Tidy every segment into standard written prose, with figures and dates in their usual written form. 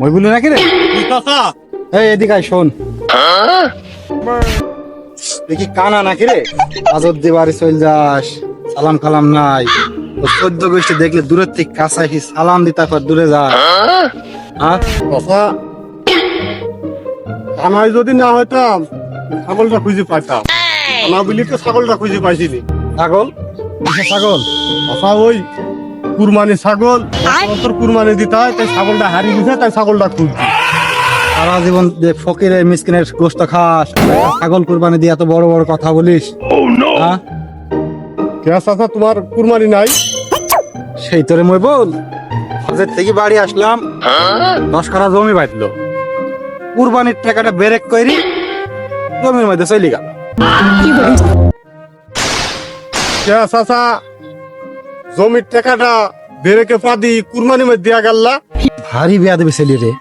মই বলি নাকি রে? এই এদিকে আয়, শোন। দেখি কানা নাকি রে? আজর দিবারে চল যাস, সালাম কালাম নাই। তো 14 গোষ্ঠী দেখলে দূরের থেকে কাছে আসি সালাম দিতা কর, দূরে যা। হ্যাঁ কথা কানাই যদি না হইতাম ছাগলটা খুঁজে পাইতাম। কানা বলি তো ছাগলটা খুঁজে পাইছিনি। ছাগল? কিসের ছাগল? কথা ওই কুরবানি ছাগল, তোর কুরবানি দিতে হয়, তাই ছাগলটা হারিয়ে দিছে, তাই ছাগলটা খুঁজছি। সারা জীবন যে ফকিরের মিসকিনের গোশত খাস, ছাগল কুরবানি দিয়ে এত বড় বড় কথা বলিস? হ্যাঁ কে চাচা তোমার কুরবানি নাই? সেই তোরে মই বল, হজের থেকে বাড়ি আসলাম, 10 কাঠা জমি বাইতলো, কুরবানির টাকাটা বেরেক করি জমির মধ্যে চলি গেল। কে চাচা জমির টাকাটা বেরেকে পাদি কুরবানির মধ্যে দিয়া গেল্লা? ভারী বিয়াদবি ছেলে রে,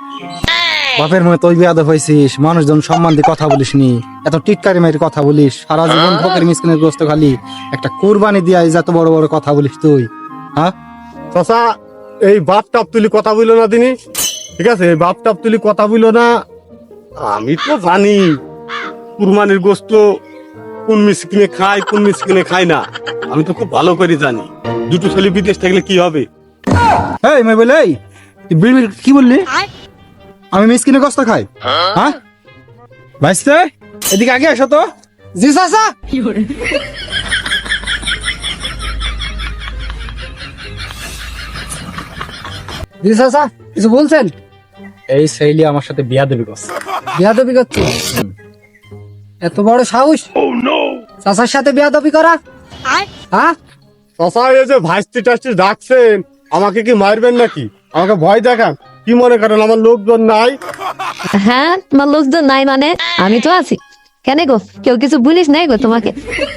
বাপের মনে তুই বিয়াদব হয়েছিস, মানুষজন সম্মান দিয়ে কথা বলিস নি, এত টিটকারি মারি কথা বলিস, সারা জীবন ফকির মিসকিনের গোশত খালি, একটা কুরবানি দিয়া এত বড় বড় কথা বলিস তুই? হ্যাঁ চাচা এই বাপ টাপ তুলি কথা বইল না দিনি, ঠিক আছে? এই বাপ টাপ তুলি কথা বইল না। আমি তো জানি কুরবানির গোশত কোন মিসকিনে খায় কোন মিসকিনে খায় না, আমি তো খুব ভালো করে জানি। দুটো ছেলে বিদেশ থাকলে কি হবে? এই মই বলে, এই তুই বিড়বিড় কি বললি? আমি মিসকিনের গোশত খাই? হ্যাঁ ভাইস্তে, এদিকে আগে আসো তো। জি চাচা। জি চাচা, কিছু বলছেন? এই সেইলি আমার সাথে বিয়াদবি করছে। বিয়াদবি করছে? এত বড় সাহস চাচার সাথে বিয়াদবি করা? হ্যাঁ চাচা এই যে ভাইস্তি টাস্তি ডাকছেন, আমাকে কি মারবেন নাকি? আমাকে ভয় দেখান কি মনে করেন? আমার লোকজন নাই? হ্যাঁ, তোমার লোকজন নাই মানে? আমি তো আছি। কেন গো, কেউ কিছু বলিস নাই গো তোমাকে?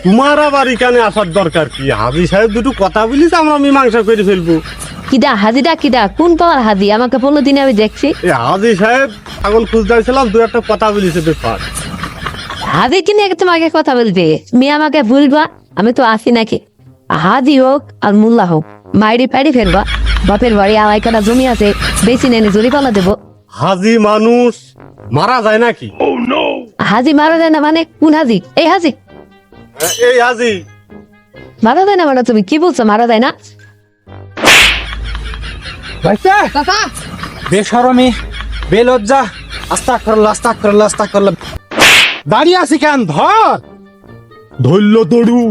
তোমার আবার এখানে আসার দরকার কি? হাজি সাহেব দুটো কথা বলিস, আমরা মীমাংসা করে ফেলবো। কিডা হাজিরা? কিডা কোন পাওয়ার হাজি? আমাকে 15 দিনে আমি দেখছি। এই হাজি সাহেব ছাগল খুঁজতে আসছিলাম, দু একটা কথা বলিছে ব্যাপার। হাজি কি নিয়ে তোমাকে কথা বলবে? মেয়ে আমাকে ভুলবা? আমি তো আছি নাকি? হাজি হোক আর মোল্লা হোক, মাইরি পাইরি ফেলবা। বাপের বাড়ি আড়াই কাটা জমি আছে, বেশি নেনে জরি পালা দেবো। হাজি মানুষ মারা যায় নাকি? হাজি মারা যায় না মানে? কোন হাজি? এই হাজি এই হাজি মারা যায় না মানে? তুমি কি বলছো মারা যায় না? ভাইস্তে, চাচা, বেশরমি, বেলজ্জা, আস্তাগফিরুল্লাহ। দাঁড়িয়ে আছি কেন? ধর। ধরল তরু।